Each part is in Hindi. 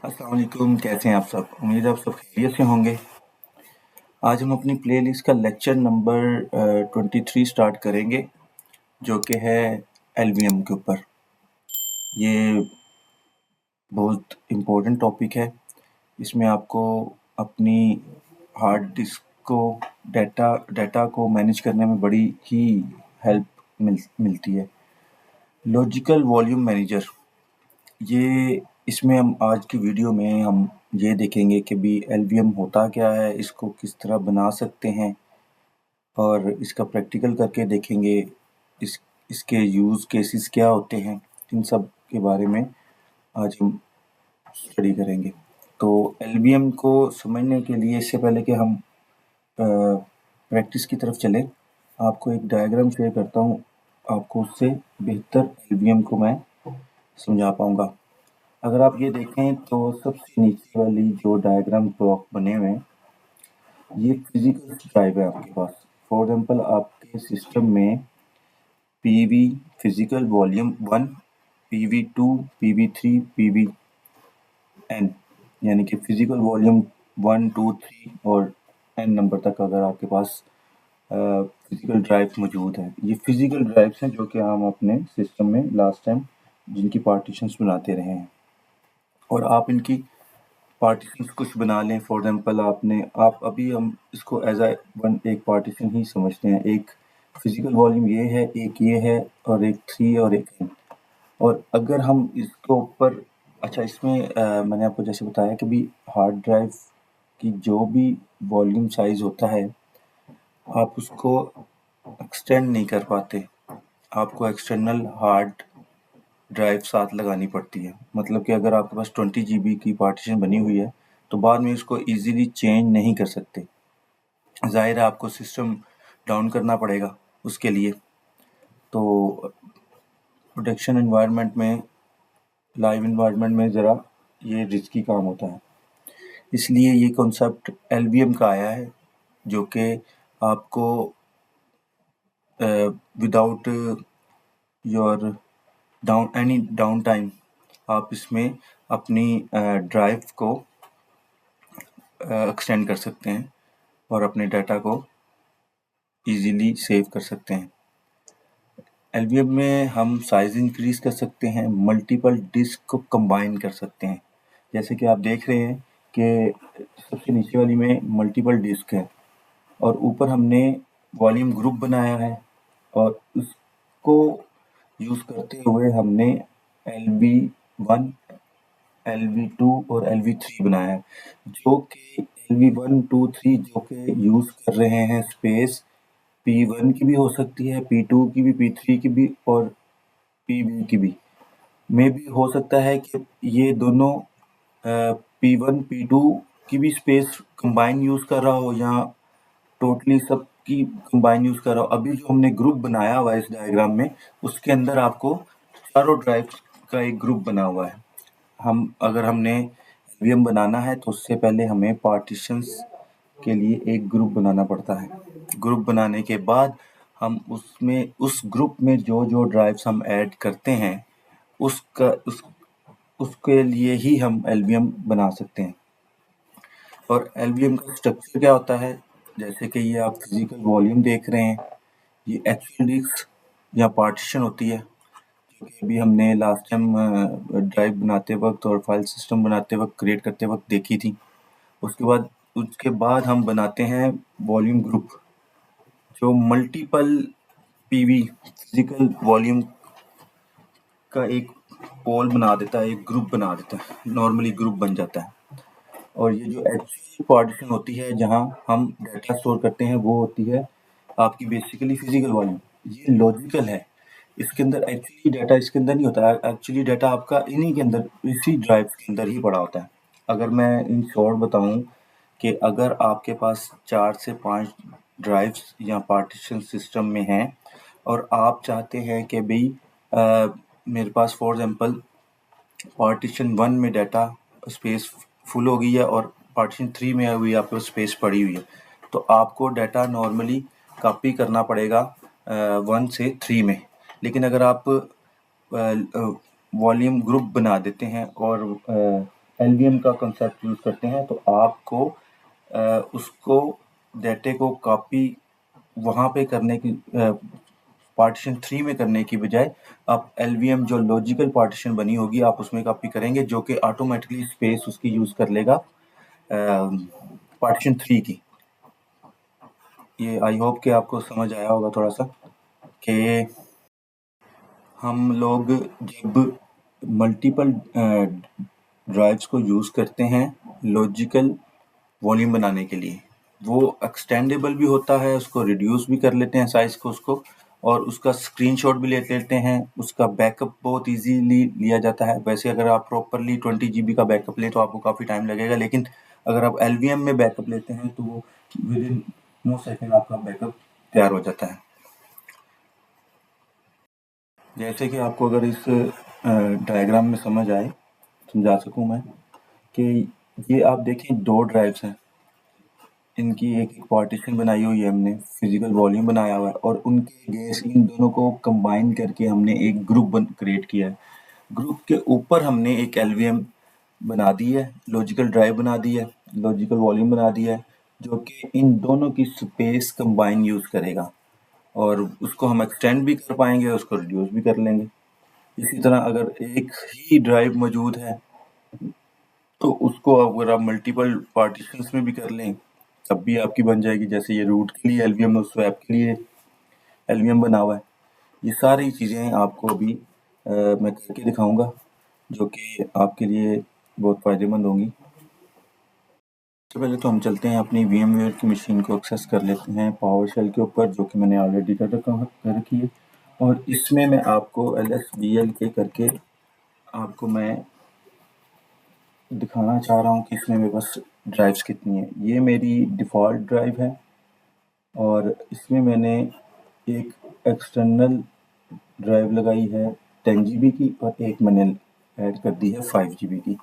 अस्सलाम वालेकुम, कैसे हैं आप सब? उम्मीद है आप सब खैरियत से होंगे। आज हम अपनी प्लेलिस्ट का लेक्चर नंबर 23 स्टार्ट करेंगे, जो कि है एलवीएम के ऊपर। ये बहुत इम्पोर्टेंट टॉपिक है। इसमें आपको अपनी हार्ड डिस्क को डाटा को मैनेज करने में बड़ी ही हेल्प मिलती है। लॉजिकल वॉल्यूम मैनेजर, ये इसमें हम आज की वीडियो में हम ये देखेंगे कि भी एलवीएम होता क्या है, इसको किस तरह बना सकते हैं और इसका प्रैक्टिकल करके देखेंगे। इसके यूज़ केसेस क्या होते हैं, इन सब के बारे में आज हम स्टडी करेंगे। तो एलवीएम को समझने के लिए इससे पहले कि हम प्रैक्टिस की तरफ चलें, आपको एक डायग्राम शेयर करता हूँ। आपको उससे बेहतर एलवीएम को मैं समझा पाऊँगा। अगर आप ये देखें तो सबसे नीचे वाली जो डायग्राम ब्लॉक बने हुए हैं, ये फिजिकल ड्राइव है आपके पास। फॉर एग्जांपल आपके सिस्टम में PV physical volume 1, PV 2, PV 3, PVN, यानी कि फिजिकल वॉल्यूम 1, 2, 3 और एन नंबर तक अगर आपके पास फिजिकल ड्राइव मौजूद है। ये फिजिकल ड्राइव्स हैं जो कि हम अपने सिस्टम में लास्ट टाइम जिनकी पार्टीशंस बनाते रहे हैं, और आप इनकी पार्टीशंस कुछ बना लें। फॉर एग्जांपल आप अभी हम इसको एज ए वन एक पार्टीशन ही समझते हैं। एक फिजिकल वॉल्यूम ये है, एक ये है, और एक 3 और एक n। और अगर हम इसके ऊपर इसमें मैंने आपको जैसे बताया कि भी हार्ड ड्राइव की जो भी वॉल्यूम साइज होता है, आप उसको एक्सटेंड नहीं कर पाते। आपको एक्सटर्नल हार्ड ड्राइव साथ लगानी पड़ती है। मतलब कि अगर आपके पास 20 GB की पार्टीशन बनी हुई है तो बाद में इसको इजीली चेंज नहीं कर सकते। ज़ाहिर है आपको सिस्टम डाउन करना पड़ेगा उसके लिए। तो प्रोडक्शन एनवायरनमेंट में, लाइव एनवायरनमेंट में ज़रा ये रिस्की काम होता है। इसलिए ये कॉन्सेप्ट एलवीएम का आया है, जो कि आपको without your any down time आप इसमें अपनी ड्राइव को एक्सटेंड कर सकते हैं और अपने डाटा को इजीली सेव कर सकते हैं। एलवीएम में हम साइज इंक्रीज कर सकते हैं, मल्टीपल डिस्क को कंबाइन कर सकते हैं। जैसे कि आप देख रहे हैं कि सबसे नीचे वाली में मल्टीपल डिस्क है और ऊपर हमने वॉल्यूम ग्रुप बनाया है, और उसको यूज़ करते हुए हमने LV1, LV2 और LV3 बनाया है, जो कि LV1, 2, 3 जो कि यूज़ कर रहे हैं स्पेस P1 की भी हो सकती है, P2 की भी, P3 की भी और PV की भी। में भी हो सकता है कि ये दोनों P1, P2 की भी स्पेस कंबाइन यूज़ कर रहा हो या टोटली सबकी कंबाइन यूज़ कर रहा हो। अभी जो हमने ग्रुप बनाया हुआ है इस डायग्राम में, उसके अंदर आपको चारों ड्राइव का एक ग्रुप बना हुआ है। अगर हमने एलवीएम बनाना है तो उससे पहले हमें पार्टीशंस के लिए एक ग्रुप बनाना पड़ता है। ग्रुप बनाने के बाद हम उस ग्रुप में जो ड्राइव्स हम ऐड करते हैं उसके लिए ही हम एलवीएम बना सकते हैं। और एलवीएम का स्ट्रक्चर क्या होता है, जैसे कि ये आप फिजिकल वॉल्यूम देख रहे हैं, ये एक्चुअल डिस्क या पार्टीशन होती है, जो कि अभी हमने लास्ट टाइम ड्राइव बनाते वक्त और फाइल सिस्टम बनाते वक्त, क्रिएट करते वक्त देखी थी। उसके बाद हम बनाते हैं वॉल्यूम ग्रुप, जो मल्टीपल पीवी फिजिकल वॉल्यूम का एक पोल बना देता है, एक ग्रुप बना देता है, नॉर्मली ग्रुप बन जाता है। और ये जो एक्चुअल पार्टीशन होती है जहाँ हम डाटा स्टोर करते हैं, वो होती है आपकी बेसिकली फिजिकल वॉल्यूम। ये लॉजिकल है, इसके अंदर एक्चुअली डाटा इसके अंदर नहीं होता है। एक्चुअली डाटा आपका इन्हीं के अंदर, इसी ड्राइव के अंदर ही पड़ा होता है। अगर मैं इन शॉर्ट बताऊं कि अगर आपके पास 4 से 5 ड्राइव्स या पार्टीशन सिस्टम में हैं और आप चाहते हैं कि भाई मेरे पास फॉर एग्जांपल पार्टीशन 1 में डाटा स्पेस फुल हो गई है और पार्टीशन 3 में अभी आपके पास स्पेस पड़ी हुई है, तो आपको डाटा नॉर्मली कॉपी करना पड़ेगा 1 से 3 में। लेकिन अगर आप वॉल्यूम ग्रुप बना देते हैं और LVM का कंसेप्ट यूज़ करते हैं, तो आपको उसको डाटे को कॉपी वहाँ पे करने की पार्टीशन 3 में करने की बजाय आप LVM जो लॉजिकल पार्टीशन बनी होगी आप उसमें कॉपी करेंगे, जो कि ऑटोमेटिकली स्पेस उसकी यूज़ कर लेगा पार्टीशन 3 की। ये आई होप कि आपको समझ आया होगा थोड़ा सा कि हम लोग जब मल्टीपल ड्राइव्स को यूज़ करते हैं लॉजिकल वॉल्यूम बनाने के लिए, वो एक्सटेंडेबल भी होता है, उसको रिड्यूस भी कर लेते हैं साइज़ को उसको, और उसका स्क्रीनशॉट भी ले लेते हैं, उसका बैकअप बहुत इजीली लिया जाता है। वैसे अगर आप प्रॉपरली 20 GB का बैकअप लें तो आपको काफ़ी टाइम लगेगा, लेकिन अगर आप LVM में बैकअप लेते हैं तो वो विद इन नो सेकेंड आपका बैकअप तैयार हो जाता है। जैसे कि आपको अगर इस डायग्राम में समझा सकूं मैं कि ये आप देखें 2 ड्राइव्स हैं, इनकी एक पार्टीशन बनाई हुई है हमने, फिजिकल वॉल्यूम बनाया हुआ है, और उनके गैस इन दोनों को कंबाइन करके हमने एक ग्रुप क्रिएट किया है। ग्रुप के ऊपर हमने एक LVM बना दी है, लॉजिकल ड्राइव बना दी है, लॉजिकल वॉल्यूम बना दिया है, जो कि इन दोनों की स्पेस कंबाइन यूज़ करेगा, और उसको हम एक्सटेंड भी कर पाएंगे, उसको रिड्यूस भी कर लेंगे। इसी तरह अगर एक ही ड्राइव मौजूद है तो उसको अगर आप मल्टीपल पार्टीशंस में भी कर लें तब भी आपकी बन जाएगी। जैसे ये रूट के लिए LVM, स्वैप के लिए LVM बना हुआ है। ये सारी चीज़ें आपको अभी मैं करके दिखाऊंगा, जो कि आपके लिए बहुत फ़ायदेमंद होंगी। सबसे पहले तो हम चलते हैं अपनी VMware की मशीन को एक्सेस कर लेते हैं पावर शेल के ऊपर, जो कि मैंने ऑलरेडी कर रखी है, और इसमें मैं आपको LSBLK करके आपको मैं दिखाना चाह रहा हूँ कि इसमें मेरे पास ड्राइव्स कितनी है। ये मेरी डिफ़ॉल्ट ड्राइव है, और इसमें मैंने एक एक्सटर्नल ड्राइव लगाई है 10 GB की, और एक मैंने ऐड कर दी है 5 GB की,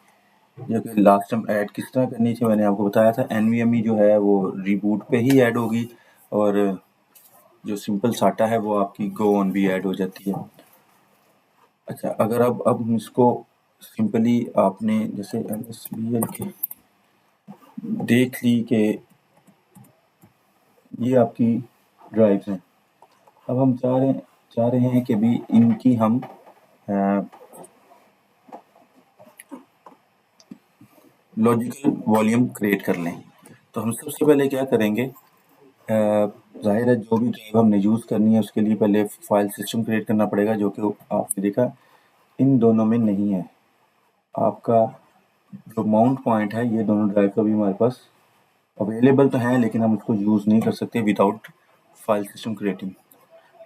जो कि लास्ट टाइम ऐड किस तरह करनी थी मैंने आपको बताया था। NVMe जो है वो रीबूट पे ही ऐड होगी, और जो सिंपल साटा है वो आपकी गो ऑन भी ऐड हो जाती है। अच्छा, अगर अब हम इसको सिंपली आपने जैसे LSBL देख ली कि ये आपकी ड्राइव्स हैं। अब हम चाह रहे हैं कि भी इनकी हम लॉजिकल वॉल्यूम क्रिएट कर लें। तो हम सबसे पहले क्या करेंगे, ज़ाहिर है जो भी ड्राइव हमने यूज़ करनी है उसके लिए पहले फाइल सिस्टम क्रिएट करना पड़ेगा, जो कि आपने देखा इन दोनों में नहीं है। आपका जो माउंट पॉइंट है ये दोनों ड्राइव का भी हमारे पास अवेलेबल तो है, लेकिन हम उसको यूज़ नहीं कर सकते विदाउट फाइल सिस्टम क्रिएटिंग।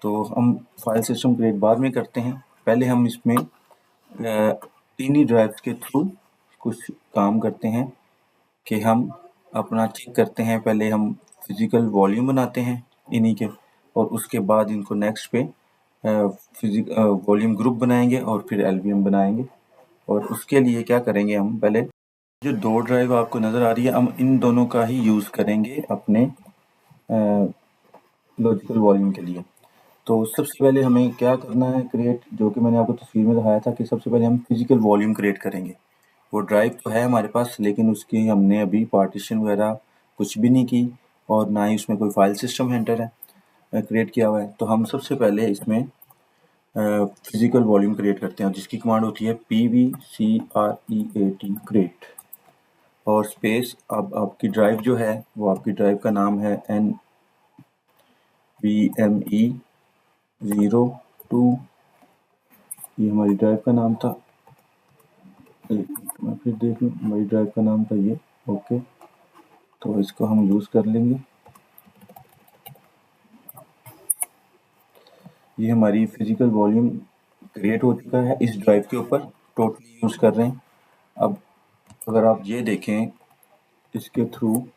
तो हम फाइल सिस्टम क्रिएट बाद में करते हैं। पहले हम इसमें इन्हीं ड्राइव्स के थ्रू कुछ काम करते हैं कि हम अपना चेक करते हैं। पहले हम फिजिकल वॉल्यूम बनाते हैं इन्हीं के, और उसके बाद इनको नेक्स्ट पे वॉल्यूम ग्रुप बनाएंगे और फिर LVM बनाएंगे। और उसके लिए क्या करेंगे, हम पहले जो 2 ड्राइव आपको नज़र आ रही है हम इन दोनों का ही यूज़ करेंगे अपने लॉजिकल वॉल्यूम के लिए। तो सबसे पहले हमें क्या करना है क्रिएट, जो कि मैंने आपको तस्वीर में दिखाया था कि सबसे पहले हम फिजिकल वॉल्यूम क्रिएट करेंगे। वो ड्राइव तो है हमारे पास, लेकिन उसकी हमने अभी पार्टीशन वगैरह कुछ भी नहीं की, और ना ही उसमें कोई फाइल सिस्टम हेडर है क्रिएट किया हुआ है। तो हम सबसे पहले इसमें फिजिकल वॉल्यूम क्रिएट करते हैं, जिसकी कमांड होती है PVCREAT क्रिएट, और स्पेस। अब आपकी ड्राइव जो है वो आपकी ड्राइव का नाम है NVMe02, ये हमारी ड्राइव का नाम था। मैं फिर देख लूँ, हमारी ड्राइव का नाम था ये। ओके, तो इसको हम यूज़ कर लेंगे। ये हमारी फिजिकल वॉल्यूम क्रिएट हो चुका है इस ड्राइव के ऊपर, टोटली यूज़ कर रहे हैं। अब अगर आप ये देखें इसके थ्रू,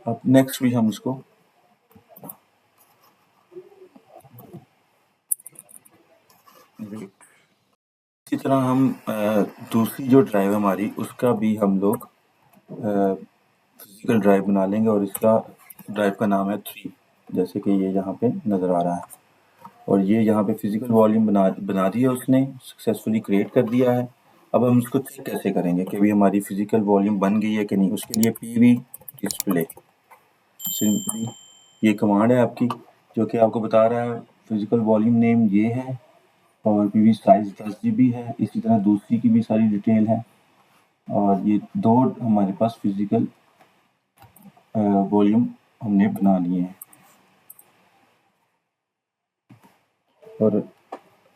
अब नेक्स्ट भी हम इसको इसी तरह हम दूसरी जो ड्राइव है हमारी उसका भी हम लोग फिजिकल ड्राइव बना लेंगे, और इसका ड्राइव का नाम है 3, जैसे कि ये यहाँ पे नज़र आ रहा है। और ये यहाँ पे फिजिकल वॉल्यूम बना दिया उसने, सक्सेसफुली क्रिएट कर दिया है। अब हम इसको चेक कैसे करेंगे कि भी हमारी फिजिकल वॉल्यूम बन गई है कि नहीं। उसके लिए पीवी डिस्प्ले सिंपली ये कमांड है आपकी, जो कि आपको बता रहा है फिजिकल वॉल्यूम नेम ये है और पीवी साइज 10 GB है। इसी तरह दूसरी की भी सारी डिटेल है और ये दो हमारे पास फिजिकल वॉल्यूम हमने बना लिए हैं। और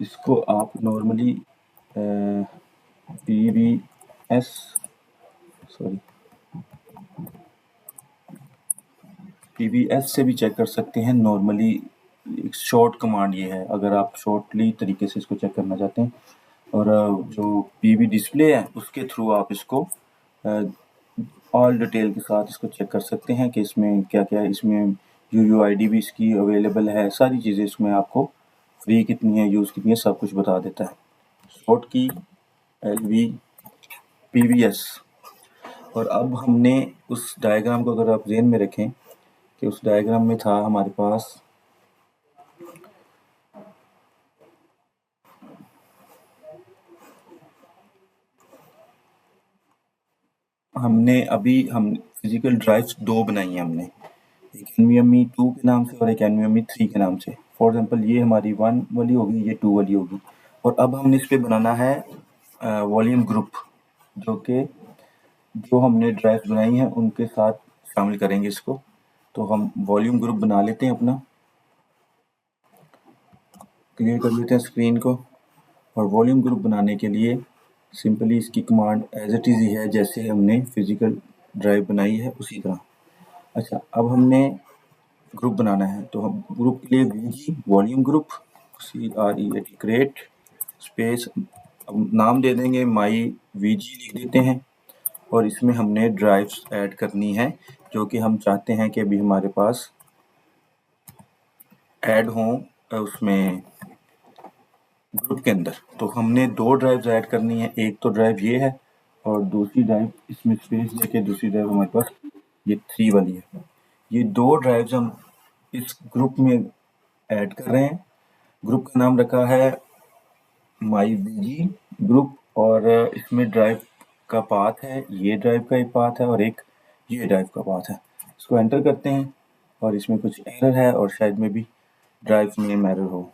इसको आप नॉर्मली PVS से भी चेक कर सकते हैं। नॉर्मली एक शॉर्ट कमांड ये है, अगर आप शॉर्टली तरीके से इसको चेक करना चाहते हैं। और जो पीवी डिस्प्ले है उसके थ्रू आप इसको ऑल डिटेल के साथ इसको चेक कर सकते हैं कि इसमें क्या क्या है। इसमें UUID भी इसकी अवेलेबल है, सारी चीज़ें इसमें आपको फ्री कितनी है, यूज़ कितनी है, सब कुछ बता देता है। शॉर्ट की LVPVS। और अब हमने उस डायग्राम को अगर आप ज़हन में रखें कि उस डायग्राम में था हमारे पास हम फिजिकल ड्राइव्स दो बनाई है हमने, एक NVMe 2 के नाम से और एक NVMe 3 के नाम से। फॉर एग्जांपल ये हमारी 1 वाली होगी, ये 2 वाली होगी। और अब हमने इस पे बनाना है वॉल्यूम ग्रुप, जो हमने ड्राइव बनाई है उनके साथ शामिल करेंगे इसको। तो हम वॉल्यूम ग्रुप बना लेते हैं अपना, क्लियर कर लेते हैं स्क्रीन को। और वॉल्यूम ग्रुप बनाने के लिए सिंपली इसकी कमांड एज इट इज़ ही है, जैसे हमने फिजिकल ड्राइव बनाई है उसी तरह। अच्छा, अब हमने ग्रुप बनाना है, तो हम ग्रुप के लिए VG volume group CREAT create space, अब नाम दे देंगे माई VG लिख देते हैं। और इसमें हमने ड्राइव्स ऐड करनी है जो कि हम चाहते हैं कि अभी हमारे पास ऐड हों उसमें ग्रुप के अंदर। तो हमने दो ड्राइव्स ऐड करनी है, एक तो ड्राइव ये है और दूसरी ड्राइव इसमें स्पेस देके दूसरी ड्राइव हमारे पास ये 3 वाली है। ये दो ड्राइव्स हम इस ग्रुप में ऐड कर रहे हैं। ग्रुप का नाम रखा है माई VG ग्रुप और इसमें ड्राइव का पाथ है, ये ड्राइव का एक पाथ है और एक ये ड्राइव का पाथ है। इसको एंटर करते हैं और इसमें कुछ एरर है और शायद में भी ड्राइव नेम एरर हो।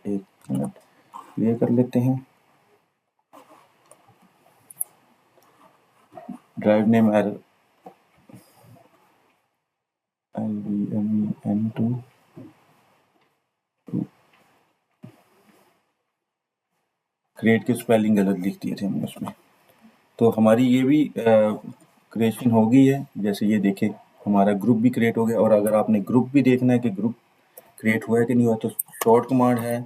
एक मिनट क्लियर कर लेते हैं। Drive name error LVMEN2 create के स्पेलिंग गलत लिख दिए थे हमने उसमें। तो हमारी ये भी क्रिएशन हो गई है। जैसे ये देखें हमारा ग्रुप भी क्रिएट हो गया। और अगर आपने ग्रुप भी देखना है कि ग्रुप क्रिएट हुआ है कि नहीं हुआ, तो शॉर्ट कमांड है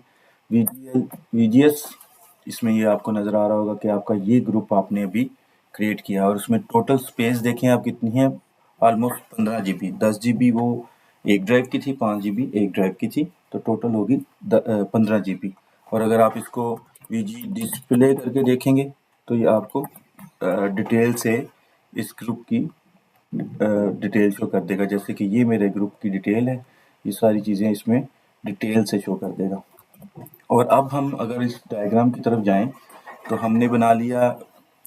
VGS। इसमें ये आपको नज़र आ रहा होगा कि आपका ये ग्रुप आपने अभी क्रिएट किया और उसमें टोटल स्पेस देखें आप कितनी है, ऑलमोस्ट 15 GB। 10 GB वो एक ड्राइव की थी, 5 GB एक ड्राइव की थी, तो टोटल होगी 15 GB। और अगर आप इसको VG डिस्प्ले करके देखेंगे तो ये आपको डिटेल से इस ग्रुप की डिटेल शो कर देगा। जैसे कि ये मेरे ग्रुप की डिटेल है, ये सारी चीज़ें इसमें डिटेल से शो कर देगा। और अब हम अगर इस डायग्राम की तरफ जाएं तो हमने बना लिया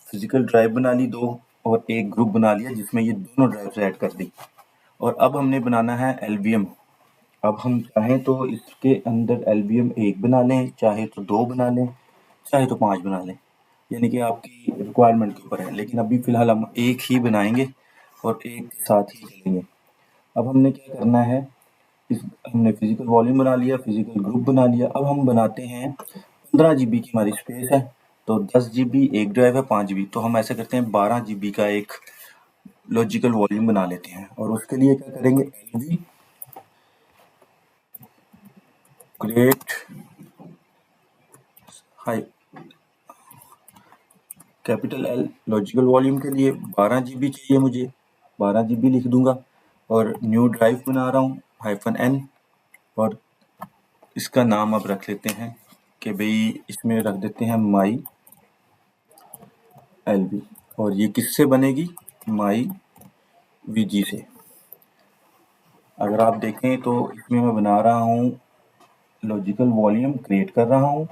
फिजिकल ड्राइव बना ली दो और एक ग्रुप बना लिया जिसमें ये दोनों ड्राइव्स ऐड कर दी। और अब हमने बनाना है LVM। अब हम चाहें तो इसके अंदर LVM 1 बना लें, चाहे तो 2 बना लें, चाहे तो 5 बना लें, यानी कि आपकी रिक्वायरमेंट के ऊपर है। लेकिन अभी फ़िलहाल हम एक ही बनाएंगे और एक साथ ही चलेंगे। अब हमने क्या करना है, हमने फिजिकल वॉल्यूम बना लिया, फिजिकल ग्रुप बना लिया। अब हम बनाते हैं 15 GB की हमारी स्पेस है, तो 10 GB एक ड्राइव है, 5 GB, तो हम ऐसा करते हैं 12 GB का एक लॉजिकल वॉल्यूम बना लेते हैं। और उसके लिए क्या करेंगे, LV create high capital L logical volume के लिए 12 GB चाहिए मुझे, 12 GB लिख दूंगा। और न्यू ड्राइव बना रहा हूँ -N। और इसका नाम अब रख लेते हैं कि भाई इसमें रख देते हैं माई LV। और ये किससे बनेगी, माई VG से। अगर आप देखें तो इसमें मैं बना रहा हूँ लॉजिकल वॉल्यूम क्रिएट कर रहा हूँ।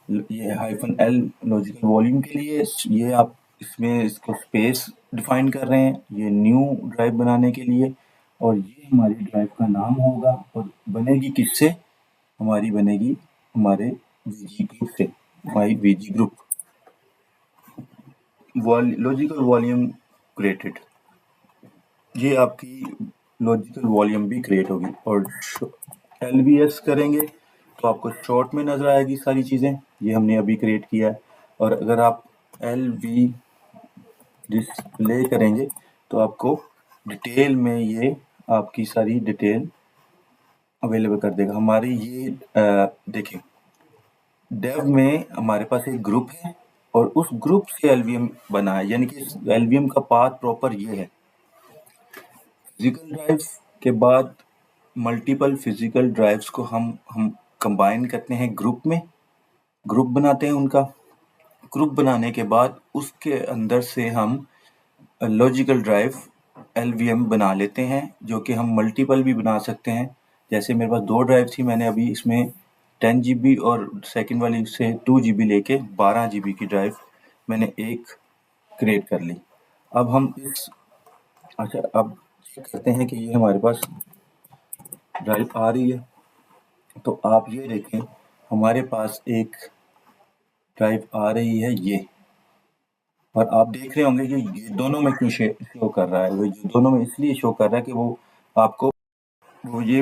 ये -L लॉजिकल वॉल्यूम के लिए, ये आप इसमें इसको स्पेस डिफाइन कर रहे हैं, ये न्यू ड्राइव बनाने के लिए, और ये हमारी ड्राइव का नाम होगा और बनेगी किससे? हमारी बनेगी हमारे VG ग्रुप से, माई VG group, logical volume created. ये आपकी लॉजिकल वॉल्यूम भी क्रिएट होगी। और LVS करेंगे तो आपको शॉर्ट में नजर आएगी सारी चीजें, ये हमने अभी क्रिएट किया है। और अगर आप LV डिस्प्ले करेंगे तो आपको डिटेल में ये आपकी सारी डिटेल अवेलेबल कर देगा। हमारी ये देखिए, डेव में हमारे पास एक ग्रुप है और उस ग्रुप से LVM बना है, यानी कि LVM का पाथ प्रॉपर ये है। फिजिकल ड्राइव के बाद मल्टीपल फिजिकल ड्राइव्स को हम कंबाइन करते हैं ग्रुप में, ग्रुप बनाते हैं उनका। ग्रुप बनाने के बाद उसके अंदर से हम लॉजिकल ड्राइव LVM बना लेते हैं, जो कि हम मल्टीपल भी बना सकते हैं। जैसे मेरे पास 2 ड्राइव थी, मैंने अभी इसमें 10 GB और सेकंड वाली से 2 GB लेके 12 GB की ड्राइव मैंने एक क्रिएट कर ली। अब हम अब चेक करते हैं कि ये हमारे पास ड्राइव आ रही है। तो आप ये देखें, हमारे पास एक ड्राइव आ रही है ये, और आप देख रहे होंगे कि ये दोनों में क्यों शो कर रहा है। वो दोनों में इसलिए शो कर रहा है कि वो आपको वो ये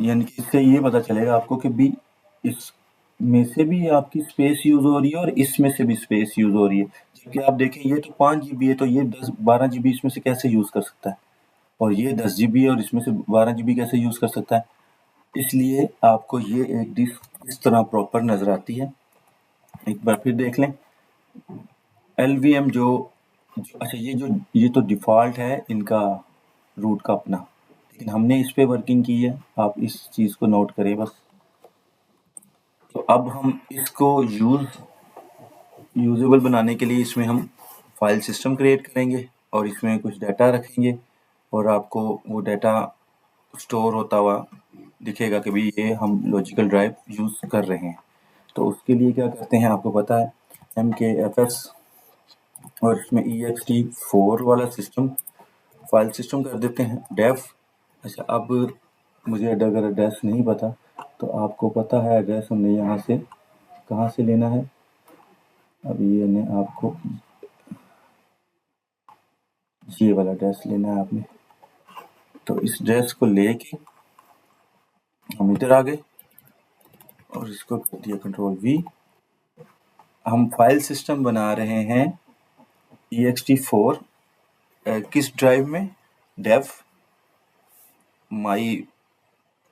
यानी कि इससे ये पता चलेगा आपको कि भी इसमें से भी आपकी स्पेस यूज हो रही है और इसमें से भी स्पेस यूज हो रही है। जबकि आप देखें, ये तो 5 GB है, तो ये 10-12 GB इसमें से कैसे यूज कर सकता है, और ये 10 GB है और इसमें से 12 GB कैसे यूज कर सकता है। इसलिए आपको ये एक डिस्क इस तरह प्रॉपर नजर आती है। एक बार फिर देख लें LVM अच्छा, ये तो डिफ़ॉल्ट है इनका रूट का अपना, लेकिन हमने इस पे वर्किंग की है, आप इस चीज़ को नोट करें बस। तो अब हम इसको यूजेबल बनाने के लिए इसमें हम फाइल सिस्टम क्रिएट करेंगे और इसमें कुछ डाटा रखेंगे, और आपको वो डाटा स्टोर होता हुआ दिखेगा कि भाई ये हम लॉजिकल ड्राइव यूज़ कर रहे हैं। तो उसके लिए क्या करते हैं, आपको पता है, MKFS और इसमें ext4 वाला सिस्टम फाइल सिस्टम कर देते हैं डेफ। अच्छा, अब मुझे अगर एड्रेस नहीं पता तो आपको पता है एड्रेस हमने यहाँ से कहाँ से लेना है। अब ये आपको ये वाला एड्रेस लेना है आपने, तो इस एड्रेस को लेके हम इधर आ गए और इसको कर दिया Ctrl+V। हम फाइल सिस्टम बना रहे हैं ext4 किस ड्राइव में, डेव माई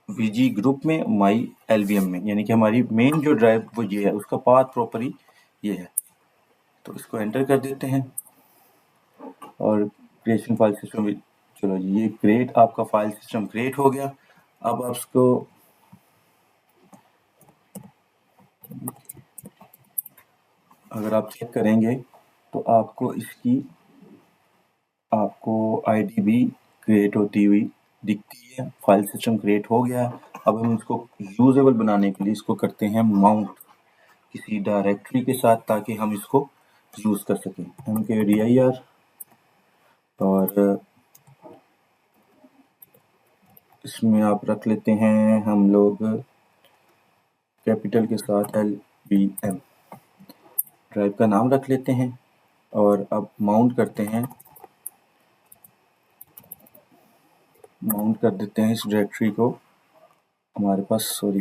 VG ग्रुप में, माई LVM में, यानी कि हमारी मेन जो ड्राइव वो ये है, उसका पाथ प्रॉपर ये है। तो इसको एंटर कर देते हैं और क्रिएशन फाइल सिस्टम, चलो जी, ये क्रिएट आपका फाइल सिस्टम क्रिएट हो गया। अब आप इसको अगर आप चेक करेंगे तो आपको ID भी क्रिएट होती हुई दिखती है। फाइल सिस्टम क्रिएट हो गया। अब हम इसको यूजेबल बनाने के लिए इसको करते हैं माउंट किसी डायरेक्टरी के साथ, ताकि हम इसको यूज कर सकें। mkdir और इसमें आप रख लेते हैं हम लोग कैपिटल के साथ LVM, ड्राइव का नाम रख लेते हैं। और अब माउंट करते हैं, माउंट कर देते हैं इस डायरेक्टरी को। हमारे पास सॉरी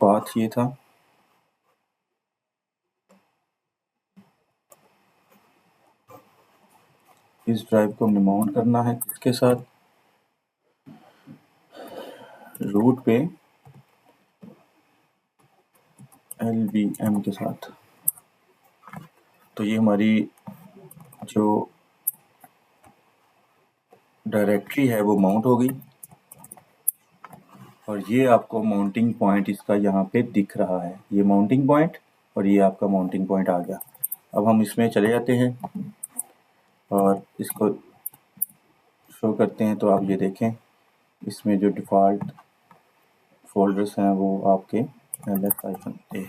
पाथ ये था, इस ड्राइव को हमने माउंट करना है किसके साथ, रूट पे LVM के साथ। तो ये हमारी जो डायरेक्टरी है वो माउंट हो गई, और ये आपको माउंटिंग पॉइंट इसका यहाँ पे दिख रहा है, ये माउंटिंग पॉइंट, और ये आपका माउंटिंग पॉइंट आ गया। अब हम इसमें चले जाते हैं और इसको शो करते हैं। तो आप ये देखें, इसमें जो डिफ़ॉल्ट फोल्डर्स हैं वो आपके ls-a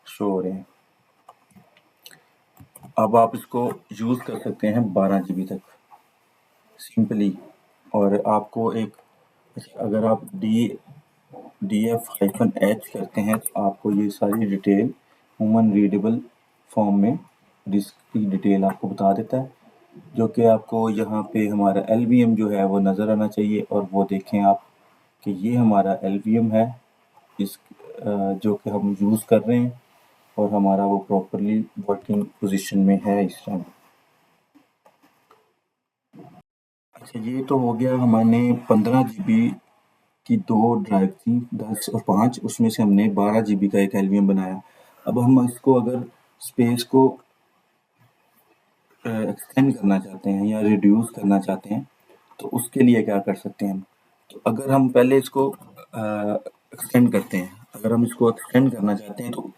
शो हो रहे हैं। अब आप इसको यूज़ कर सकते हैं 12 GB तक सिंपली। और आपको एक अगर आप df-h करते हैं तो आपको ये सारी डिटेल ह्यूमन रीडेबल फॉर्म में इसकी डिटेल आपको बता देता है, जो कि आपको यहाँ पे हमारा LVM जो है वो नज़र आना चाहिए। और वो देखें आप कि ये हमारा LVM है इस जो कि हम यूज़ कर रहे हैं और हमारा वो प्रॉपरली वर्किंग पोजीशन में है इस टाइम। अच्छा, ये तो हो गया हमने 15 GB की 2 ड्राइव थी, 10 और 5, उसमें से हमने 12 GB का एक LVM बनाया। अब हम इसको अगर स्पेस को एक्सटेंड करना चाहते हैं या रिड्यूस करना चाहते हैं तो उसके लिए क्या कर सकते हैं हम? तो अगर हम पहले इसको एक्सटेंड करते हैं, अगर हम इसको एक्सटेंड करना चाहते हैं तो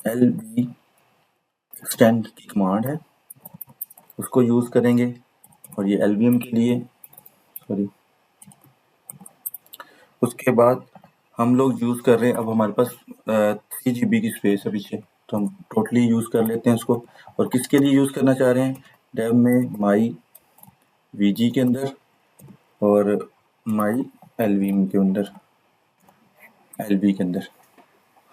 LV एक्सटेंड की कमांड है, उसको यूज़ करेंगे। और ये LVM के लिए सॉरी, उसके बाद हम लोग यूज़ कर रहे हैं, अब हमारे पास 3 GB की स्पेस है पीछे, तो हम टोटली यूज़ कर लेते हैं उसको। और किसके लिए यूज़ करना चाह रहे हैं? डेव में माई VG के अंदर और माई LVM के अंदर, LV के अंदर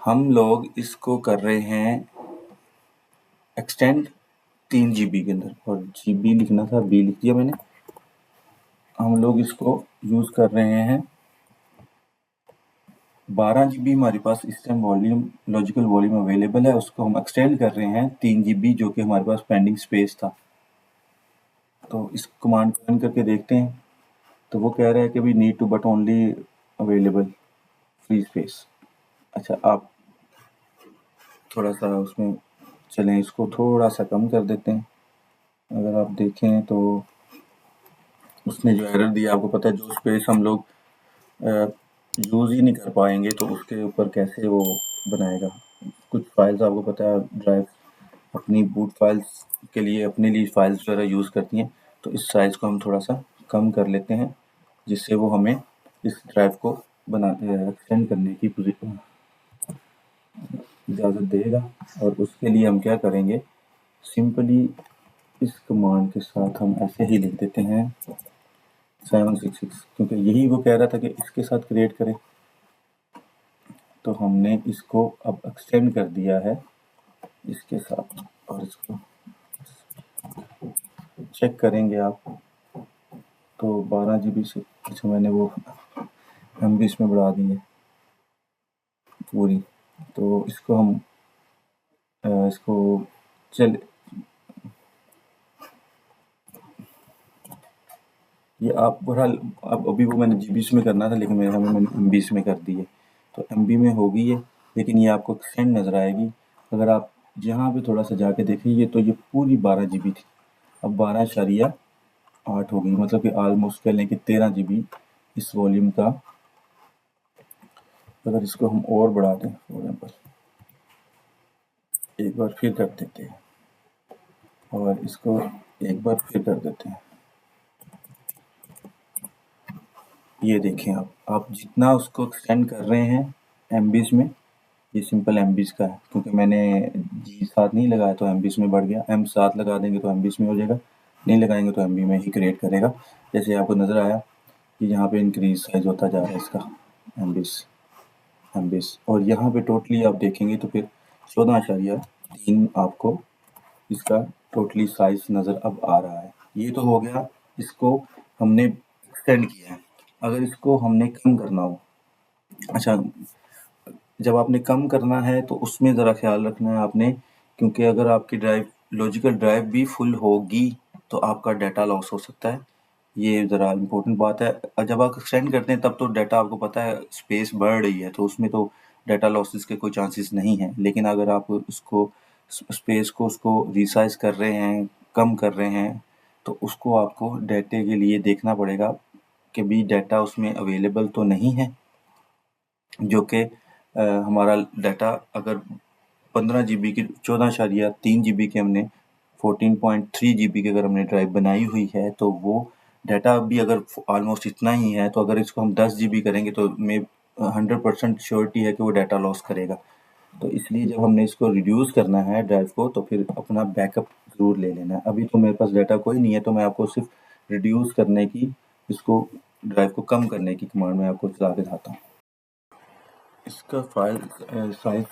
हम लोग इसको कर रहे हैं एक्सटेंड 3 GB के अंदर। और GB लिखना था, B लिख दिया मैंने। हम लोग इसको यूज़ कर रहे हैं 12 GB हमारे पास इस time volume, logical volume available है, उसको हम एक्सटेंड कर रहे हैं 3 GB जो कि हमारे पास पेंडिंग स्पेस था। तो इस कमांड को रन करके देखते हैं, तो वो कह रहा है कि we need to but only available free space. अच्छा, आप थोड़ा सा उसमें चलें, इसको थोड़ा सा कम कर देते हैं। अगर आप देखें तो उसने जो एरर दिया, आपको पता है जो स्पेस हम लोग यूज़ ही नहीं कर पाएंगे तो उसके ऊपर कैसे वो बनाएगा। कुछ फाइल्स आपको पता है ड्राइव अपनी बूट फाइल्स के लिए अपने लिए फाइल्स वगैरह यूज़ करती हैं, तो इस साइज़ को हम थोड़ा सा कम कर लेते हैं जिससे वो हमें इस ड्राइव को एक्सटेंड करने की इजाज़त देगा। और उसके लिए हम क्या करेंगे, सिंपली इस कमांड के साथ हम ऐसे ही लिख देते हैं 766, क्योंकि यही वो कह रहा था कि इसके साथ क्रिएट करें। तो हमने इसको अब एक्सटेंड कर दिया है इसके साथ। और इसको चेक करेंगे आप तो 12 GB से अच्छा मैंने वो MB इसमें बढ़ा दी है पूरी। तो इसको हम इसको चल ये आप बहरहाल अब अभी वो मैंने GB में करना था, लेकिन मेरे हमें मैंने MB में कर दी है, तो MB में होगी ये, लेकिन ये आपको एक्सटेंड नज़र आएगी। अगर आप यहाँ पे थोड़ा सा जाके देखिए तो ये पूरी 12 GB थी, अब 12.8 हो गई, मतलब कि ऑलमोस्ट कह लें कि 13 GB इस वॉल्यूम का। अगर इसको हम और बढ़ा दें फॉर एग्जाम्पल, एक बार फिर कर देते हैं और इसको एक बार फिर कर देते हैं, ये देखें आप जितना उसको एक्सटेंड कर रहे हैं MBs में, ये सिंपल MBs का है, क्योंकि मैंने G7 नहीं लगाया तो MBs में बढ़ गया। M7 लगा देंगे तो MBs में हो जाएगा, नहीं लगाएंगे तो MB में ही क्रिएट करेगा। जैसे आपको नज़र आया कि यहाँ पे इंक्रीज साइज होता जा रहा है इसका MBs। और यहाँ पे टोटली आप देखेंगे तो फिर 14.3 आपको इसका टोटली साइज नज़र अब आ रहा है। ये तो हो गया, इसको हमने एक्सटेंड किया है। अगर इसको हमने कम करना हो, अच्छा जब आपने कम करना है तो उसमें ज़रा ख्याल रखना है आपने, क्योंकि अगर आपकी ड्राइव लॉजिकल ड्राइव भी फुल होगी तो आपका डाटा लॉस हो सकता है। ये ज़रा इम्पोर्टेंट बात है। जब आप एक्सटेंड करते हैं तब तो डाटा आपको पता है स्पेस बढ़ रही है, तो उसमें तो डाटा लॉसेस के कोई चांसेस नहीं हैं। लेकिन अगर आप उसको स्पेस को उसको रिसाइज कर रहे हैं, कम कर रहे हैं, तो उसको आपको डाटे के लिए देखना पड़ेगा कि भी डाटा उसमें अवेलेबल तो नहीं है, जो कि हमारा डाटा अगर 15 GB की 14.3 GB की हमने 14.3 GB की अगर हमने ड्राइव बनाई हुई है तो वो डाटा भी अगर ऑलमोस्ट इतना ही है, तो अगर इसको हम 10 GB करेंगे तो 100% श्योरिटी है कि वो डाटा लॉस करेगा। तो इसलिए जब हमने इसको रिड्यूस करना है ड्राइव को, तो फिर अपना बैकअप ज़रूर ले लेना है। अभी तो मेरे पास डाटा कोई नहीं है, तो मैं आपको सिर्फ रिड्यूस करने की, इसको ड्राइव को कम करने की कमांड में आपको चला के दिखाता हूँ। इसका फाइल साइज,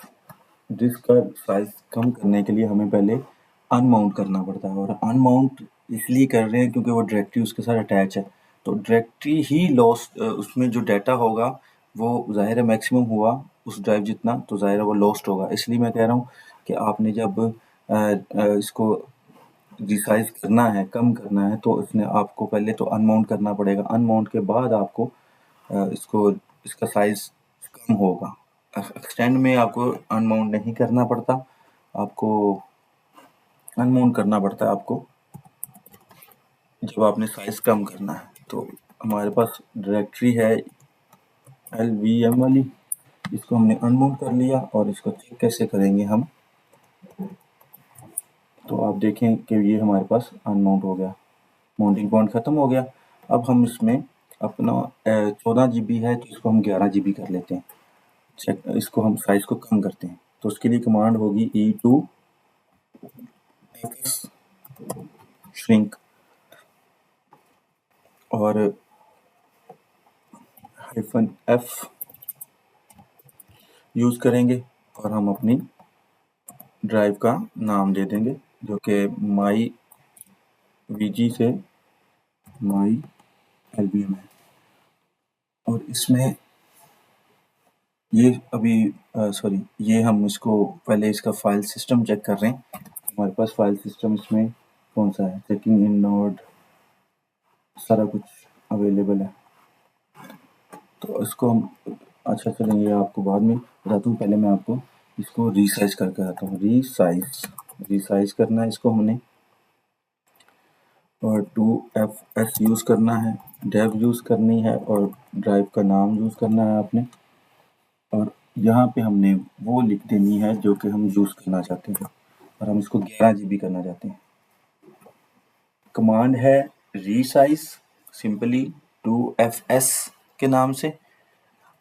डिस्क का साइज कम करने के लिए हमें पहले अनमाउंट करना पड़ता है, और अनमाउंट इसलिए कर रहे हैं क्योंकि वो डायरेक्टरी उसके साथ अटैच है। तो डायरेक्टरी ही लॉस, उसमें जो डाटा होगा वो ज़ाहिर है मैक्सिमम हुआ उस ड्राइव जितना, तो ज़ाहिर है वो लॉस्ट होगा। इसलिए मैं कह रहा हूँ कि आपने जब इसको रिसाइज करना है, कम करना है, तो इसने आपको पहले तो अनमाउंट करना पड़ेगा। अनमाउंट के बाद आपको इसको, इसका साइज कम होगा। एक्सटेंड में आपको अनमाउंट नहीं करना पड़ता, आपको अनमाउंट करना पड़ता है आपको जब आपने साइज कम करना है। तो हमारे पास डायरेक्टरी है LVM वाली, इसको हमने अनमाउंट कर लिया, और इसको चेक कैसे करेंगे हम, तो आप देखें कि ये हमारे पास अनमाउंट हो गया, माउंटिंग पॉइंट ख़त्म हो गया। अब हम इसमें अपना 14 GB है, तो इसको हम 11 GB कर लेते हैं। चेक, इसको हम साइज को कम करते हैं, तो उसके लिए कमांड होगी E2FS श्रिंक, और -F यूज़ करेंगे, और हम अपनी ड्राइव का नाम दे देंगे जो कि माई VG से माई LVM है। और इसमें ये अभी सॉरी, ये हम इसको पहले इसका फाइल सिस्टम चेक कर रहे हैं। हमारे पास फाइल सिस्टम इसमें कौन सा है, चेकिंग इन नोड, सारा कुछ अवेलेबल है। तो इसको हम, अच्छा चलेंगे, आपको बाद में बताता हूँ, पहले मैं आपको इसको रीसाइज करके आता हूँ। रीसाइज करना है इसको हमने, और 2FS यूज़ करना है, डेव यूज़ करनी है, और ड्राइव का नाम यूज़ करना है आपने, और यहाँ पे हमने वो लिख देनी है जो कि हम यूज़ करना चाहते हैं, और हम इसको 11 GB करना चाहते हैं। कमांड है रीसाइज, सिंपली 2FS के नाम से,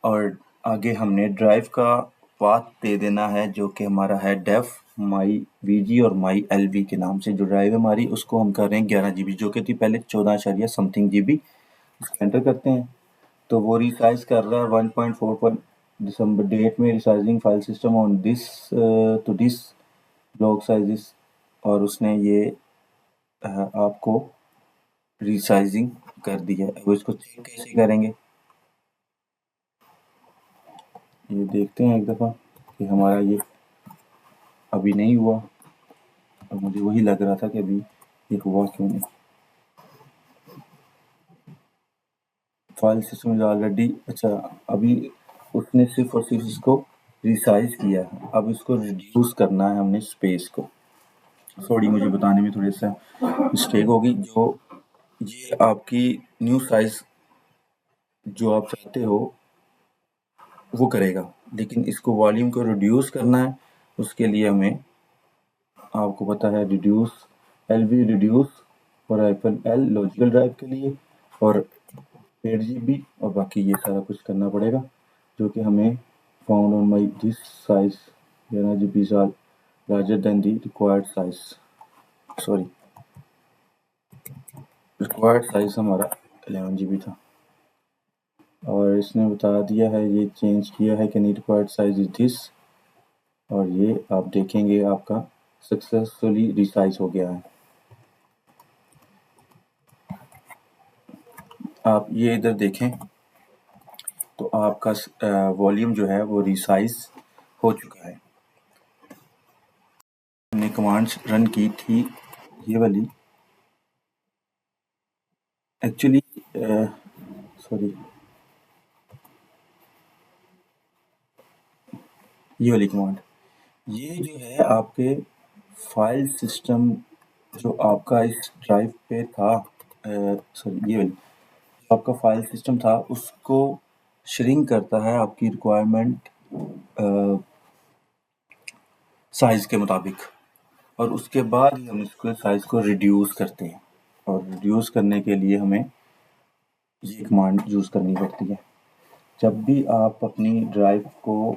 और आगे हमने ड्राइव का पाथ दे देना है जो कि हमारा है डेफ माई VG और माई LV के नाम से। जो ड्राइव है हमारी, उसको हम कर रहे हैं 11 GB, जो कि थी पहले 14 समथिंग GB। इसको एंटर करते हैं, तो वो रिसाइज कर रहा है 1.4 दिसंबर डेट में, resizing file system on this to this block size, और उसने ये आपको रिसाइजिंग कर दी है। अब इसको चेक कैसे करेंगे, ये देखते हैं एक दफ़ा कि हमारा ये अभी नहीं हुआ, और मुझे वही लग रहा था कि अभी ये हुआ क्यों नहीं। फाइल सिस्टम इज ऑलरेडी, अच्छा अभी उसने सिर्फ और सिर्फ इसको रिसाइज किया है। अब इसको रिड्यूस करना है हमने स्पेस को। सॉरी, मुझे बताने में थोड़ी सा मिस्टेक होगी। जो ये आपकी न्यू साइज जो आप चाहते हो वो करेगा, लेकिन इसको वॉल्यूम को रिड्यूस करना है, उसके लिए हमें, आपको पता है, रिड्यूस LV रिड्यूस और -L लॉजिकल ड्राइव के लिए, और 8 GB, और बाकी ये सारा कुछ करना पड़ेगा, जो कि हमें found on my this size 11 GB larger than the required size, sorry required size हमारा 11 GB था, और इसने बता दिया है, ये चेंज किया है कि नहीं, रिक्वायर्ड साइज इज दिस, और ये आप देखेंगे आपका सक्सेसफुली रिसाइज हो गया है। आप ये इधर देखें तो आपका वॉल्यूम जो है वो रिसाइज हो चुका है। हमने कमांड्स रन की थी ये वाली, एक्चुअली सॉरी, ये वाली कमांड, ये जो है आपके फाइल सिस्टम जो आपका इस ड्राइव पे था, सॉरी, ये वाली जो आपका फाइल सिस्टम था उसको श्रिंक करता है आपकी रिक्वायरमेंट साइज के मुताबिक, और उसके बाद ही हम इसको साइज को रिड्यूस करते हैं, और रिड्यूस करने के लिए हमें ये कमांड यूज़ करनी पड़ती है। जब भी आप अपनी ड्राइव को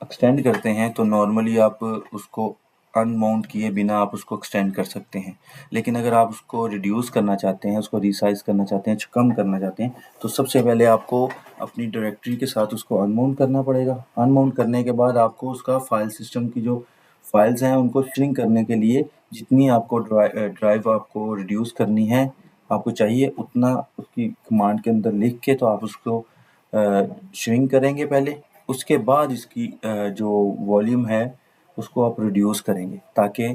एक्सटेंड करते हैं तो नॉर्मली आप उसको अनमाउंट किए बिना आप उसको एक्सटेंड कर सकते हैं, लेकिन अगर आप उसको रिड्यूस करना चाहते हैं, उसको रिसाइज करना चाहते हैं, कम करना चाहते हैं, तो सबसे पहले आपको अपनी डायरेक्टरी के साथ उसको अनमाउंट करना पड़ेगा। अनमाउंट करने के बाद आपको उसका फाइल सिस्टम की जो फाइल्स हैं उनको श्रिंक करने के लिए जितनी आपको ड्राइव आपको रिड्यूस करनी है, आपको चाहिए उतना उसकी कमांड के अंदर लिख के तो आप उसको श्रिंक करेंगे पहले। उसके बाद इसकी जो वॉल्यूम है उसको आप रिड्यूस करेंगे ताकि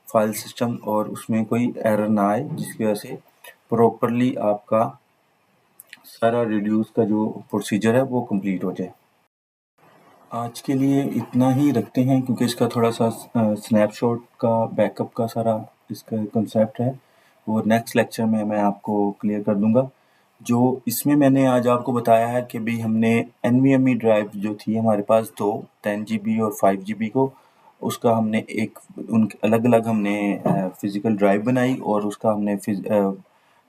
फाइल सिस्टम और उसमें कोई एरर ना आए, जिसकी वजह से प्रॉपरली आपका सारा रिड्यूस का जो प्रोसीजर है वो कंप्लीट हो जाए। आज के लिए इतना ही रखते हैं क्योंकि इसका थोड़ा सा स्नैपशॉट का बैकअप का सारा इसका कंसेप्ट है, वो नेक्स्ट लेक्चर में मैं आपको क्लियर कर दूंगा। जो इसमें मैंने आज आपको बताया है कि भाई हमने NVMe ड्राइव जो थी हमारे पास दो 10 GB और 5 GB को, उसका हमने एक उन अलग अलग हमने फिजिकल ड्राइव बनाई और उसका हमने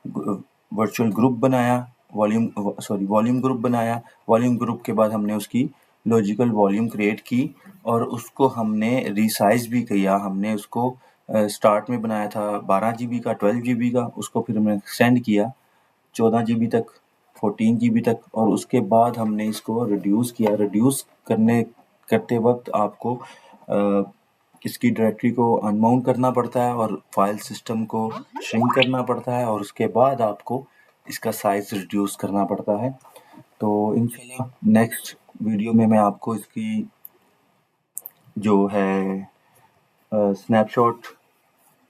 वर्चुअल ग्रुप बनाया, वॉल्यूम ग्रुप बनाया। वॉल्यूम ग्रुप के बाद हमने उसकी लॉजिकल वॉल्यूम क्रिएट की और उसको हमने रिसाइज भी किया। हमने उसको स्टार्ट में बनाया था 12 GB का, 12 GB का, उसको फिर हमने एक्सटेंड किया 14 GB तक, 14 GB तक, और उसके बाद हमने इसको रिड्यूस किया। रिड्यूस करते वक्त आपको इसकी डायरेक्टरी को अनमाउंट करना पड़ता है और फाइल सिस्टम को श्रिंक करना पड़ता है और उसके बाद आपको इसका साइज रिड्यूस करना पड़ता है। तो इंशाल्लाह नेक्स्ट वीडियो में मैं आपको इसकी जो है स्नैपशॉट,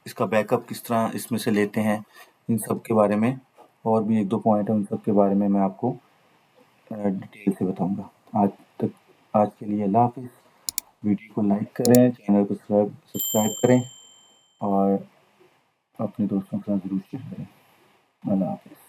इसका बैकअप किस तरह इसमें से लेते हैं, इन सब के बारे में, और भी एक दो पॉइंट है उन सब के बारे में मैं आपको डिटेल से बताऊंगा। आज के लिए अल्लाह हाफिज़। वीडियो को लाइक करें, चैनल को सब्सक्राइब करें और अपने दोस्तों के साथ ज़रूर शेयर करें। अल्लाह हाफिज़।